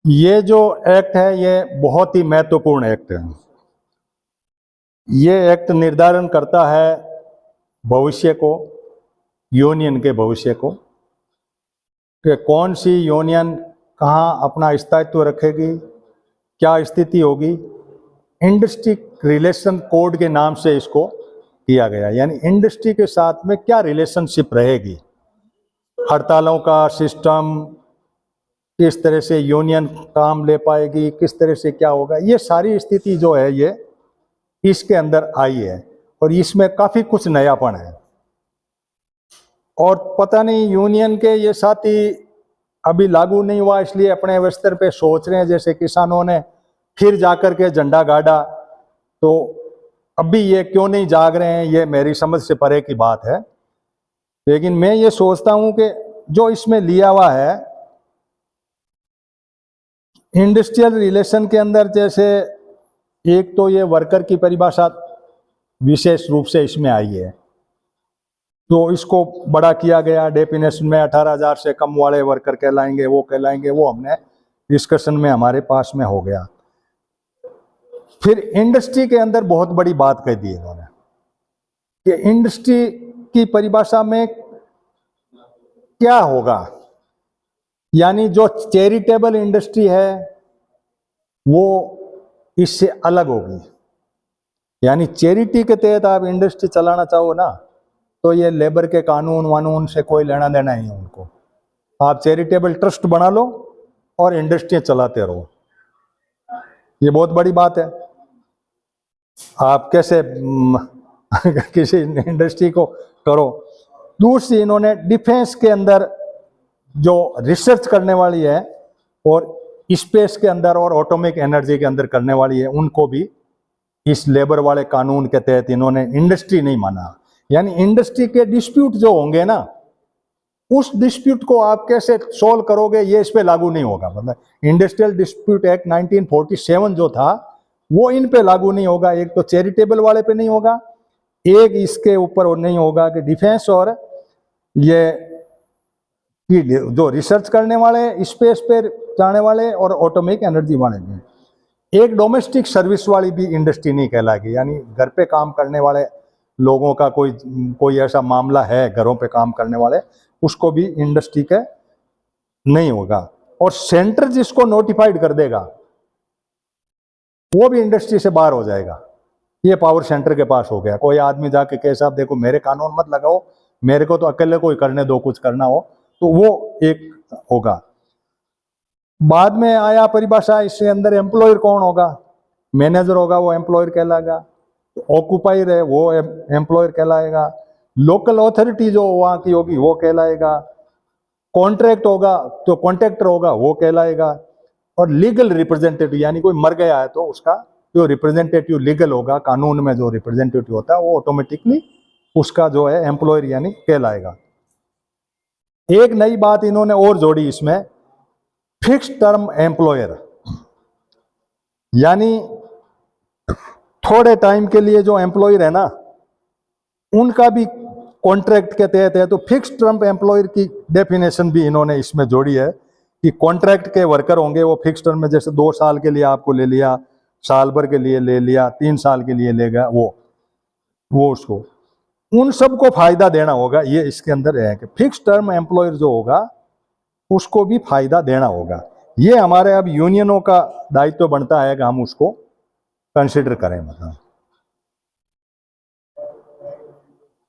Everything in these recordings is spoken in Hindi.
ये जो एक्ट है ये बहुत ही महत्वपूर्ण एक्ट है। ये एक्ट निर्धारण करता है भविष्य को, यूनियन के भविष्य को, कि कौन सी यूनियन कहाँ अपना स्थायित्व रखेगी, क्या स्थिति होगी। इंडस्ट्री रिलेशन कोड के नाम से इसको किया गया, यानी इंडस्ट्री के साथ में क्या रिलेशनशिप रहेगी, हड़तालों का सिस्टम, किस तरह से यूनियन काम ले पाएगी, किस तरह से क्या होगा, ये सारी स्थिति जो है ये इसके अंदर आई है। और इसमें काफ़ी कुछ नयापन है। और पता नहीं यूनियन के ये साथी अभी लागू नहीं हुआ, इसलिए अपने स्तर पे सोच रहे हैं, जैसे किसानों ने फिर जाकर के झंडा गाड़ा, तो अभी ये क्यों नहीं जाग रहे हैं, ये मेरी समझ से परे की बात है। लेकिन मैं ये सोचता हूँ कि जो इसमें लिया हुआ है इंडस्ट्रियल रिलेशन के अंदर, जैसे एक तो ये वर्कर की परिभाषा विशेष रूप से इसमें आई है, तो इसको बड़ा किया गया डेफिनेशन में। 18,000 से कम वाले वर्कर कहलाएंगे, वो कहलाएंगे, वो हमने डिस्कशन में हमारे पास में हो गया। फिर इंडस्ट्री के अंदर बहुत बड़ी बात कह दी इन्होंने कि इंडस्ट्री की परिभाषा में क्या होगा, यानी जो चैरिटेबल इंडस्ट्री है वो इससे अलग होगी। यानी चैरिटी के तहत आप इंडस्ट्री चलाना चाहो ना, तो ये लेबर के कानून वानून से कोई लेना देना ही है उनको। आप चैरिटेबल ट्रस्ट बना लो और इंडस्ट्री चलाते रहो, ये बहुत बड़ी बात है। आप कैसे किसी इंडस्ट्री को करो। दूसरी, इन्होंने डिफेंस के अंदर जो रिसर्च करने वाली है और स्पेस के अंदर और एटॉमिक एनर्जी के अंदर करने वाली है, उनको भी इस लेबर वाले कानून के तहत इन्होंने इंडस्ट्री नहीं माना। यानी इंडस्ट्री के डिस्प्यूट जो होंगे ना, उस डिस्प्यूट को आप कैसे सोल्व करोगे, ये इस पे लागू नहीं होगा। मतलब इंडस्ट्रियल डिस्प्यूट एक्ट 1947 जो था वो इन पे लागू नहीं होगा। एक तो चैरिटेबल वाले पे नहीं होगा, एक इसके ऊपर नहीं होगा कि डिफेंस और ये जो रिसर्च करने वाले, स्पेस पे जाने वाले और ऑटोमिक एनर्जी वाले में। एक डोमेस्टिक सर्विस वाली भी इंडस्ट्री नहीं कहलाएगी, यानी घर पे काम करने वाले लोगों का कोई ऐसा मामला है, घरों पे काम करने वाले, उसको भी इंडस्ट्री के नहीं होगा। और सेंटर जिसको नोटिफाइड कर देगा वो भी इंडस्ट्री से बाहर हो जाएगा। ये पावर सेंटर के पास हो गया। कोई आदमी जाके कहे साहब देखो मेरे कानून मत लगाओ, मेरे को तो अकेले कोई करने दो, कुछ करना हो, तो वो एक होगा। बाद में आया परिभाषा, इसके अंदर एम्प्लॉयर कौन होगा, मैनेजर होगा वो एम्प्लॉयर कहलाएगा, ऑक्युपायर है वो एम्प्लॉयर कहलाएगा, लोकल अथॉरिटी जो वहाँ की होगी वो कहलाएगा, कॉन्ट्रैक्ट होगा तो कॉन्ट्रैक्टर होगा वो कहलाएगा, और लीगल रिप्रेजेंटेटिव, यानी कोई मर गया है तो उसका जो रिप्रेजेंटेटिव लीगल होगा, कानून में जो रिप्रेजेंटेटिव होता है वो ऑटोमेटिकली उसका जो है एम्प्लॉयर यानी कहलाएगा। एक नई बात इन्होंने और जोड़ी इसमें, फिक्स टर्म एम्प्लॉयर, यानी थोड़े टाइम के लिए जो एम्प्लॉयर है ना, उनका भी कॉन्ट्रैक्ट के तहत है। तो फिक्स टर्म एम्प्लॉयर की डेफिनेशन भी इन्होंने इसमें जोड़ी है कि कॉन्ट्रैक्ट के वर्कर होंगे वो फिक्स टर्म में, जैसे 2 साल के लिए आपको ले लिया, साल भर के लिए ले लिया, 3 साल के लिए लेगा, वो उसको उन सबको फायदा देना होगा। ये इसके अंदर है कि फिक्स टर्म एम्प्लॉयर जो होगा उसको भी फायदा देना होगा। ये हमारे अब यूनियनों का दायित्व बनता है कि हम उसको कंसिडर करें। मतलब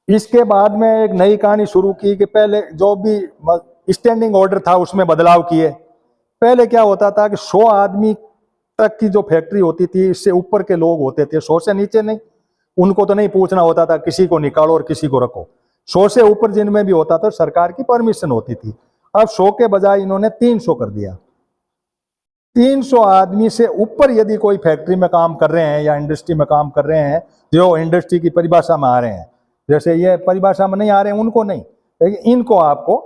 इसके बाद में एक नई कहानी शुरू की कि पहले जो भी स्टैंडिंग ऑर्डर था उसमें बदलाव किए। पहले क्या होता था कि 100 आदमी तक की जो फैक्ट्री होती थी, इससे ऊपर के लोग होते थे, 100 से नीचे नहीं, उनको तो नहीं पूछना होता था, किसी को निकालो और किसी को रखो। 100 से ऊपर जिनमें भी होता था सरकार की परमिशन होती थी। अब 100 के बजाय इन्होंने 300 कर दिया। 300 आदमी से ऊपर यदि कोई फैक्ट्री में काम कर रहे हैं या इंडस्ट्री में काम कर रहे हैं, जो इंडस्ट्री की परिभाषा में आ रहे हैं, जैसे ये परिभाषा में नहीं आ रहे हैं उनको नहीं, लेकिन इनको आपको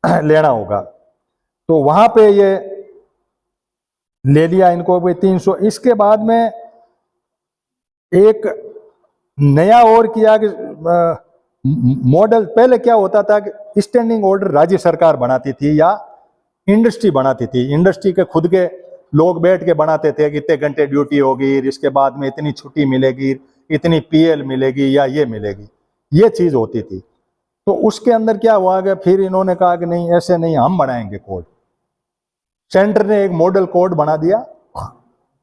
लेना होगा। तो वहां पे ये ले लिया इनको भी 300। इसके बाद में एक नया और किया कि मॉडल, पहले क्या होता था कि स्टैंडिंग ऑर्डर राज्य सरकार बनाती थी या इंडस्ट्री बनाती थी, इंडस्ट्री के खुद के लोग बैठ के बनाते थे कि इतने घंटे ड्यूटी होगी, इसके बाद में इतनी छुट्टी मिलेगी, इतनी पीएल मिलेगी या ये मिलेगी, ये चीज होती थी। तो उसके अंदर क्या हुआ कि फिर इन्होंने कहा कि नहीं, ऐसे नहीं, हम बनाएंगे कोड। सेंटर ने एक मॉडल कोड बना दिया,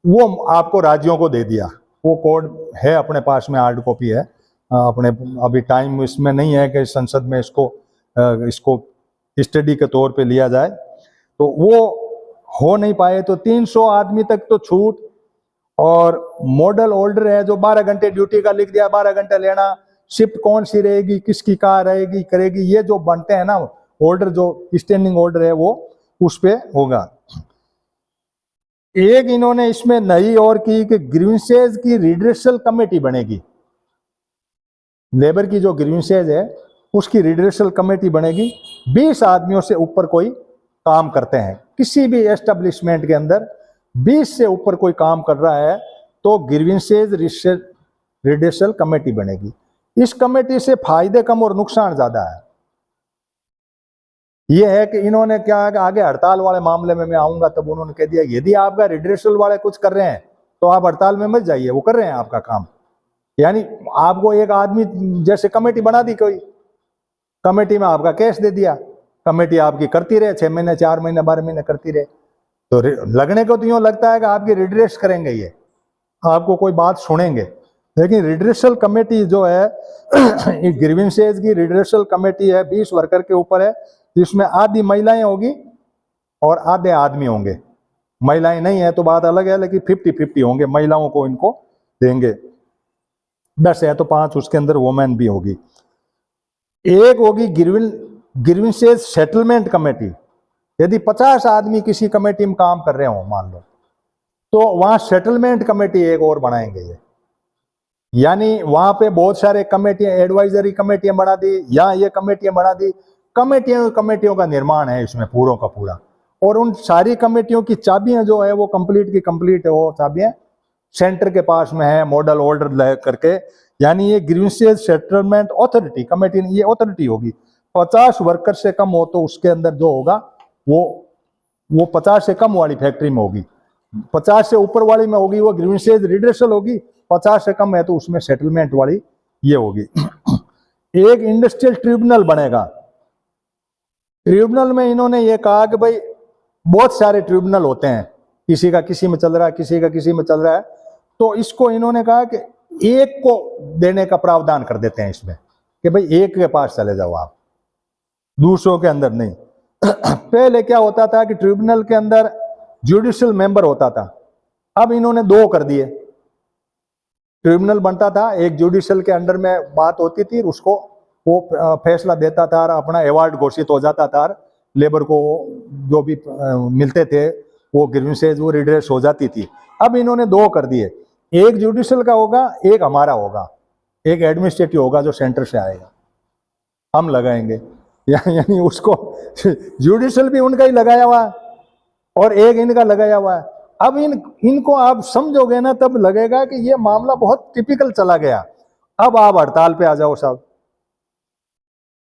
वो आपको राज्यों को दे दिया। वो कोड है अपने पास में, हार्ड कॉपी है अपने, अभी टाइम इसमें नहीं है कि संसद में इसको स्टडी के तौर पे लिया जाए, तो वो हो नहीं पाए। तो 300 आदमी तक तो छूट, और मॉडल ऑर्डर है जो 12 घंटे ड्यूटी का लिख दिया, 12 घंटे लेना, शिफ्ट कौन सी रहेगी, किसकी कार रहेगी, करेगी, ये जो बनते हैं ना ऑर्डर, जो स्टैंडिंग ऑर्डर है, वो उस पे होगा। एक इन्होंने इसमें नई और की कि ग्रीवेंसेज की रिड्रेसल कमेटी बनेगी। लेबर की जो ग्रीवेंसेज है उसकी रिड्रेसल कमेटी बनेगी। 20 आदमियों से ऊपर कोई काम करते हैं किसी भी एस्टेब्लिशमेंट के अंदर, 20 से ऊपर कोई काम कर रहा है तो ग्रीवेंसेज रिड्रेसल कमेटी बनेगी। इस कमेटी से फायदे कम और नुकसान ज्यादा है। यह है कि इन्होंने क्या है कि आगे हड़ताल वाले मामले में मैं आऊंगा, तब उन्होंने कह दिया यदि आपका रिड्रेसल वाले कुछ कर रहे हैं तो आप हड़ताल में मत जाइए, वो कर रहे हैं आपका काम। यानी आपको एक आदमी जैसे कमेटी बना दी, कोई कमेटी में आपका केस दे दिया, कमेटी आपकी करती रहे 6 महीने 4 महीने 12 महीने करती रहे, तो लगने को तो यूं लगता है कि आपकी रिड्रेस करेंगे, ये आपको कोई बात सुनेंगे। लेकिन रिड्रेसल कमेटी जो है ग्रीवेंसेज की रिड्रेसल कमेटी है, 20 वर्कर के ऊपर है, जिसमें आधी महिलाएं होगी और आधे आदमी होंगे। महिलाएं नहीं है तो बात अलग है, लेकिन 50-50 होंगे, महिलाओं को इनको देंगे। 10 है तो 5 उसके अंदर वोमेन भी होगी। एक होगी ग्रीवेंसेज सेटलमेंट कमेटी। यदि 50 आदमी किसी कमेटी में काम कर रहे हो मान लो, तो वहां सेटलमेंट कमेटी एक और बनाएंगे ये। यानी वहां पे बहुत सारे कमेटियां, एडवाइजरी कमेटियां बना दी, या ये कमेटियां बना दी, कमेटियों का निर्माण है इसमें पूरों का पूरा। और उन सारी कमेटियों की चाबियां जो है वो कंप्लीट की कंप्लीट है, वो चाबियां सेंटर के पास में है, मॉडल ऑर्डर ले करके। यानी ये ग्रीवेंसेज सेटलमेंट अथॉरिटी कमेटी, ये अथॉरिटी होगी। 50 वर्कर से कम हो तो उसके अंदर जो होगा वो 50 से कम वाली फैक्ट्री में होगी, 50 से ऊपर वाली में होगी वो ग्रीवेंसेज रिड्रेसल होगी, 50 से कम है तो उसमें सेटलमेंट वाली ये होगी। एक इंडस्ट्रियल ट्रिब्यूनल बनेगा। ट्रिब्यूनल में इन्होंने ये कहा कि भाई बहुत सारे ट्रिब्यूनल होते हैं, किसी का किसी में चल रहा है, किसी का किसी में चल रहा है, तो इसको इन्होंने कहा कि एक को देने का प्रावधान कर देते हैं इसमें कि भाई एक के पास चले जाओ आप, दूसरों के अंदर नहीं। पहले क्या होता था कि ट्रिब्यूनल के अंदर जुडिशियल मेंबर होता था, अब इन्होंने 2 कर दिए। ट्रिब्यूनल बनता था, एक जुडिशियल के अंडर में बात होती थी, उसको वो फैसला देता था, अपना अवार्ड घोषित हो जाता था, लेबर को जो भी मिलते थे वो ग्रीवेंसेज वो रिड्रेस हो जाती थी। अब इन्होंने 2 कर दिए, एक जुडिशियल का होगा, एक हमारा होगा, एक एडमिनिस्ट्रेटिव होगा जो सेंटर से आएगा, हम लगाएंगे। यानी उसको जुडिशियल भी उनका ही लगाया हुआ है और एक इनका लगाया हुआ है। अब इनको आप समझोगे ना तब लगेगा कि ये मामला बहुत टिपिकल चला गया। अब आप हड़ताल पे आ जाओ साहब।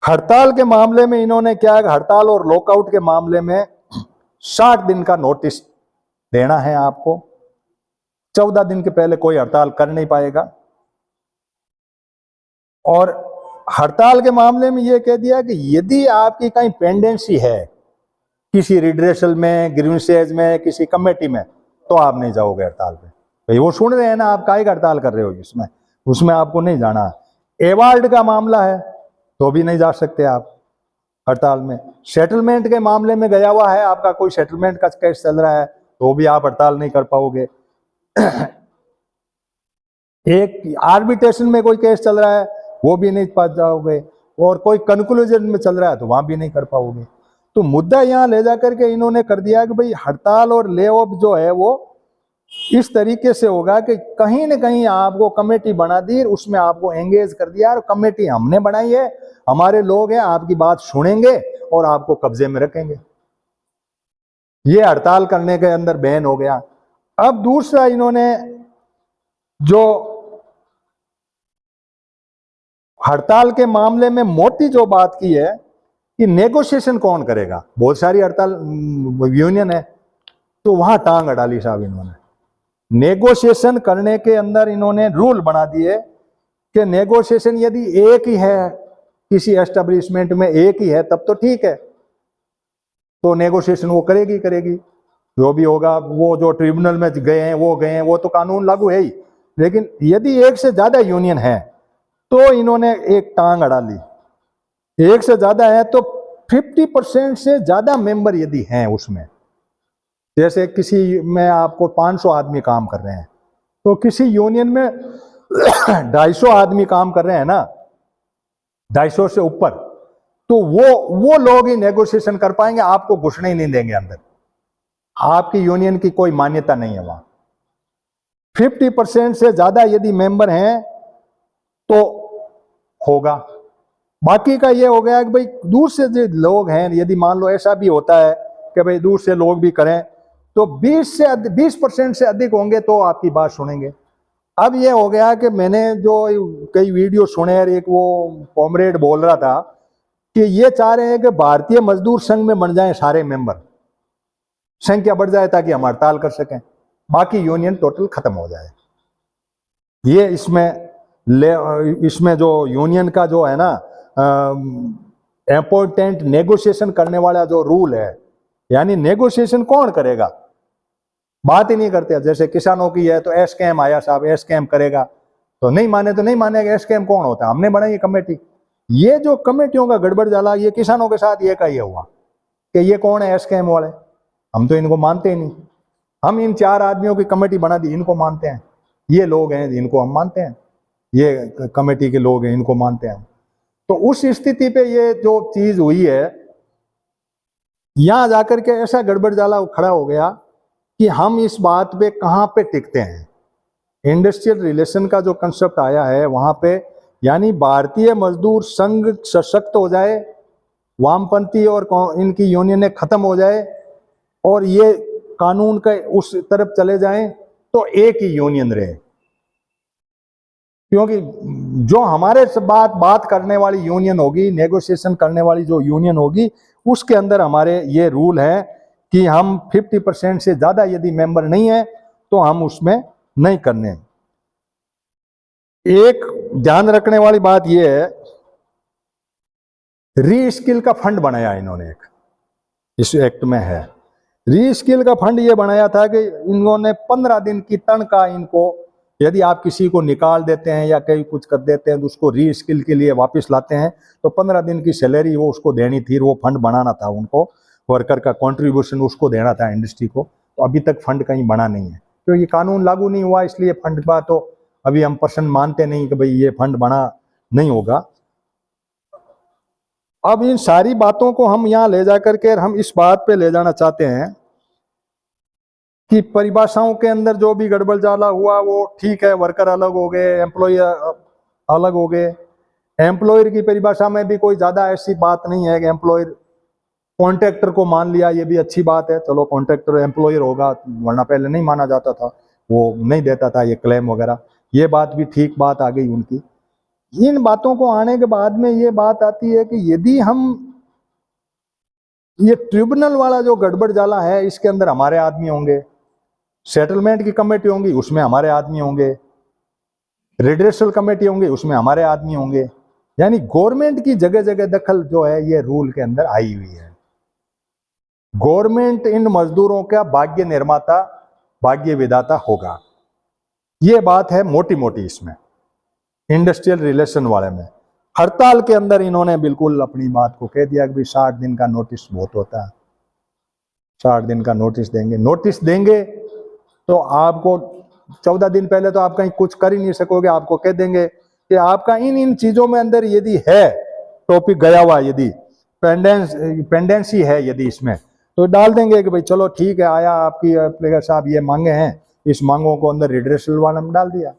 हड़ताल के मामले में इन्होंने क्या है, हड़ताल और लॉकआउट के मामले में 60 दिन का नोटिस देना है आपको। 14 दिन के पहले कोई हड़ताल कर नहीं पाएगा। और हड़ताल के मामले में यह कह दिया कि यदि आपकी कहीं पेंडेंसी है किसी रिड्रेसल में, ग्रीवेंसेज में, किसी कमेटी में, तो आप नहीं जाओगे हड़ताल पे। भाई वो सुन रहे हैं ना, आप काहे हड़ताल कर रहे हो, उसमें आपको नहीं जाना। अवार्ड का मामला है तो भी नहीं जा सकते आप हड़ताल में। सेटलमेंट के मामले में गया हुआ है, आपका कोई सेटलमेंट का केस चल रहा है तो भी आप हड़ताल नहीं कर पाओगे। एक आर्बिट्रेशन में कोई केस चल रहा है वो भी नहीं पा जाओगे, और कोई कंक्लूजन में चल रहा है तो वहां भी नहीं कर पाओगे। तो मुद्दा यहां ले जाकर के इन्होंने कर दिया कि भाई हड़ताल और ले ऑफ जो है वो इस तरीके से होगा कि कहीं ना कहीं आपको कमेटी बना दी, उसमें आपको एंगेज कर दिया, और कमेटी हमने बनाई है, हमारे लोग हैं, आपकी बात सुनेंगे और आपको कब्जे में रखेंगे। ये हड़ताल करने के अंदर बैन हो गया। अब दूसरा इन्होंने जो हड़ताल के मामले में मोटी जो बात की है कि नेगोशिएशन कौन करेगा। बहुत सारी हड़ताल यूनियन है, तो वहां टांग अड़ा ली साहब इन्होंने। नेगोशिएशन करने के अंदर इन्होंने रूल बना दिए कि नेगोशिएशन यदि एक ही है, किसी एस्टेब्लिशमेंट में एक ही है, तब तो ठीक है, तो नेगोशिएशन वो करेगी। जो भी होगा, वो जो ट्रिब्यूनल में गए हैं वो तो कानून लागू है ही। लेकिन यदि एक से ज्यादा यूनियन है तो इन्होंने एक टांग अड़ा ली। एक से ज्यादा है तो 50% से ज्यादा मेंबर यदि हैं उसमें, जैसे किसी में आपको 500 आदमी काम कर रहे हैं, तो किसी यूनियन में 250 आदमी काम कर रहे हैं ना, 250 से ऊपर, तो वो लोग ही नेगोशिएशन कर पाएंगे, आपको घुसने ही नहीं देंगे अंदर। आपकी यूनियन की कोई मान्यता नहीं है वहां। 50% से ज्यादा यदि मेंबर हैं तो होगा। बाकी का ये हो गया कि भाई दूर से जो लोग हैं, यदि मान लो ऐसा भी होता है कि भाई दूर से लोग भी करें, तो 20% से अधिक होंगे तो आपकी बात सुनेंगे। अब ये हो गया कि मैंने जो कई वीडियो सुने, और एक वो कॉमरेड बोल रहा था कि ये चाह रहे हैं कि भारतीय मजदूर संघ में बन जाएं सारे मेंबर, संख्या बढ़ जाए ताकि हम हड़ताल कर सकें, बाकी यूनियन टोटल खत्म हो जाए। ये इसमें जो यूनियन का जो है ना इम्पोर्टेंट नेगोशिएशन करने वाला जो रूल है, यानी नेगोशिएशन कौन करेगा, बात ही नहीं करते। जैसे किसानों की है तो एसकेएम आया साहब, एसकेएम करेगा, तो नहीं माने तो नहीं मानेगा। एसकेएम कौन होता है? हमने बनाई कमेटी। ये जो कमेटियों का गड़बड़ जाला, ये किसानों के साथ ये का ये हुआ कि ये कौन है एसकेएम वाले, हम तो इनको मानते ही नहीं। हम इन 4 आदमियों की कमेटी बना दी, इनको मानते हैं, ये लोग हैं इनको हम मानते हैं, ये कमेटी के लोग हैं इनको मानते हैं। तो उस स्थिति पे ये जो चीज हुई है, यहां जाकर के ऐसा गड़बड़ जाला खड़ा हो गया कि हम इस बात पे कहां पे टिकते हैं। इंडस्ट्रियल रिलेशन का जो कंसेप्ट आया है वहां पे, यानी भारतीय मजदूर संघ सशक्त हो जाए, वामपंथी और इनकी यूनियनें खत्म हो जाए और ये कानून के उस तरफ चले जाएं, तो एक ही यूनियन रहे। क्योंकि जो हमारे से बात करने वाली यूनियन होगी, नेगोशिएशन करने वाली जो यूनियन होगी, उसके अंदर हमारे ये रूल है कि हम 50% से ज्यादा यदि मेंबर नहीं है तो हम उसमें नहीं करने। एक ध्यान रखने वाली बात यह है, री स्किल का फंड बनाया इन्होंने, एक इस एक्ट में है। री स्किल का फंड ये बनाया था कि इन्होंने 15 दिन की तनख्वाह इनको, यदि आप किसी को निकाल देते हैं या कहीं कुछ कर देते हैं तो उसको री स्किल के लिए वापस लाते हैं, तो 15 दिन की सैलरी वो उसको देनी थी। वो फंड बनाना था उनको, वर्कर का कंट्रीब्यूशन उसको देना था इंडस्ट्री को। तो अभी तक फंड कहीं बना नहीं है, तो ये कानून लागू नहीं हुआ, इसलिए फंड का तो अभी हम पर्सन मानते नहीं कि भाई ये फंड बना नहीं होगा। अब इन सारी बातों को हम यहाँ ले जाकर के हम इस बात पे ले जाना चाहते हैं कि परिभाषाओं के अंदर जो भी गड़बड़ जाला हुआ वो ठीक है, वर्कर अलग हो गए, एम्प्लॉय अलग हो गए। एम्प्लॉयर की परिभाषा में भी कोई ज्यादा ऐसी बात नहीं है कि एम्प्लॉयर कॉन्ट्रैक्टर को मान लिया, ये भी अच्छी बात है, चलो कॉन्ट्रैक्टर एम्प्लॉयर होगा, वरना पहले नहीं माना जाता था, वो नहीं देता था ये क्लेम वगैरह, ये बात भी ठीक बात आ गई उनकी। इन बातों को आने के बाद में ये बात आती है कि यदि हम ये ट्रिब्यूनल वाला जो गड़बड़ जाला है इसके अंदर हमारे आदमी होंगे, सेटलमेंट की कमेटी होंगी उसमें हमारे आदमी होंगे, रिड्रेसल कमेटी होंगी उसमें हमारे आदमी होंगे, यानी गवर्नमेंट की जगह जगह दखल जो है ये रूल के अंदर आई हुई है। गवर्नमेंट इन मजदूरों का भाग्य निर्माता, भाग्य विधाता होगा, ये बात है मोटी मोटी इसमें इंडस्ट्रियल रिलेशन वाले में। हड़ताल के अंदर इन्होंने बिल्कुल अपनी बात को कह दिया कि भाई 60 दिन का नोटिस बहुत होता है, 60 दिन का नोटिस देंगे। नोटिस देंगे तो आपको 14 दिन पहले तो आप कहीं कुछ कर ही नहीं सकोगे, आपको कह देंगे कि आपका इन चीजों में अंदर यदि है टॉपिक गया हुआ, यदि पेंडेंसी है यदि इसमें, तो डाल देंगे कि भाई चलो ठीक है, आया आपकी प्लेगर साहब ये मांगे हैं, इस मांगों को अंदर रिड्रेसल वाले में डाल दिया।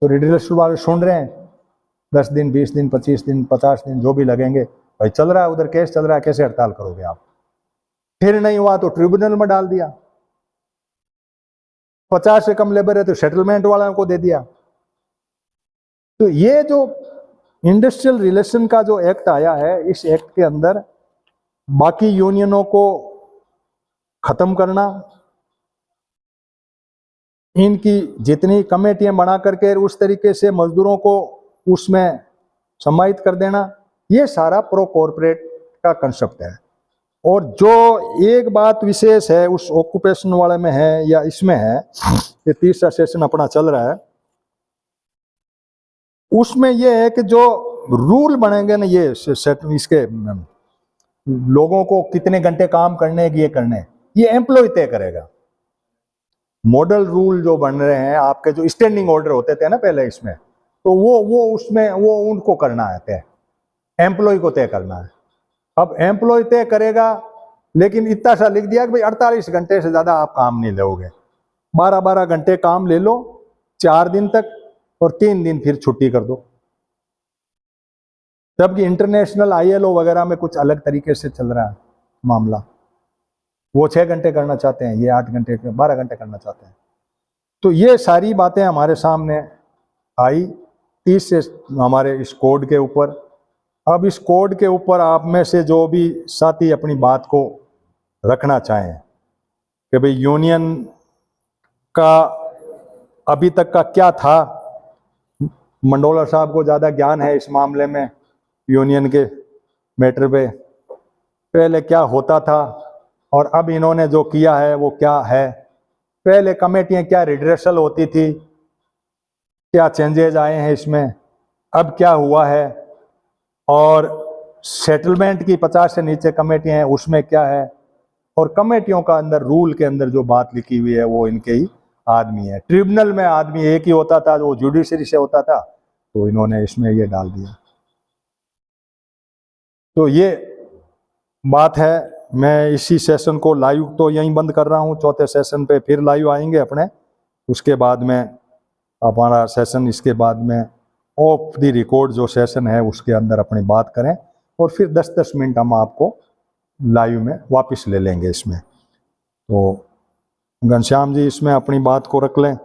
तो रिड्रेसल वाले सुन रहे हैं, 10 दिन 20 दिन 25 दिन 50 दिन जो भी लगेंगे, भाई चल रहा है उधर केस चल रहा है, कैसे हड़ताल करोगे आप। फिर नहीं हुआ तो ट्रिब्यूनल में डाल दिया, 50 से कम लेबर है तो सेटलमेंट वालों को दे दिया। तो ये जो इंडस्ट्रियल रिलेशन का जो एक्ट आया है, इस एक्ट के अंदर बाकी यूनियनों को खत्म करना, इनकी जितनी कमेटियां बना करके उस तरीके से मजदूरों को उसमें सम्मानित कर देना, ये सारा प्रो कॉर्पोरेट का कंसेप्ट है। और जो एक बात विशेष है उस ऑक्यूपेशन वाले में है या इसमें है, ये तीसरा सेशन अपना चल रहा है, उसमें ये है कि जो रूल बनेंगे ना, ये इसके लोगों को कितने घंटे काम करने ये करने, ये एम्प्लॉय तय करेगा। मॉडल रूल जो बन रहे हैं आपके, जो स्टैंडिंग ऑर्डर होते थे ना पहले इसमें, तो वो उसमें वो उनको करना है तय, एम्प्लॉय को तय करना है। अब एम्प्लॉय तय करेगा, लेकिन इतना सा लिख दिया कि भाई 48 घंटे से ज्यादा आप काम नहीं लोगे, 12-12 घंटे काम ले लो 4 दिन तक और 3 दिन फिर छुट्टी कर दो। जबकि इंटरनेशनल ILO वगैरह में कुछ अलग तरीके से चल रहा है मामला, वो 6 घंटे करना चाहते हैं, ये 8 घंटे 12 घंटे करना चाहते हैं। तो ये सारी बातें हमारे सामने आई 30 से हमारे इस कोड के ऊपर। अब इस कोड के ऊपर आप में से जो भी साथी अपनी बात को रखना चाहें कि भाई यूनियन का अभी तक का क्या था, मंडोला साहब को ज़्यादा ज्ञान है इस मामले में, यूनियन के मैटर पे पहले क्या होता था और अब इन्होंने जो किया है वो क्या है, पहले कमेटियां क्या रिड्रेसल होती थी, क्या चेंजेज आए हैं इसमें, अब क्या हुआ है, और सेटलमेंट की 50 से नीचे कमेटियां हैं उसमें क्या है, और कमेटियों का अंदर रूल के अंदर जो बात लिखी हुई है वो इनके ही आदमी है। ट्रिब्यूनल में आदमी एक ही होता था, वो जुडिशरी से होता था, तो इन्होंने इसमें ये डाल दिया। तो ये बात है। मैं इसी सेशन को लाइव तो यहीं बंद कर रहा हूँ, चौथे सेशन पे फिर लाइव आएंगे अपने, उसके बाद में हमारा सेशन, इसके बाद में ऑफ द रिकॉर्ड जो सेशन है उसके अंदर अपनी बात करें, और फिर 10-10 मिनट हम आपको लाइव में वापस ले लेंगे इसमें। तो घनश्याम जी इसमें अपनी बात को रख लें।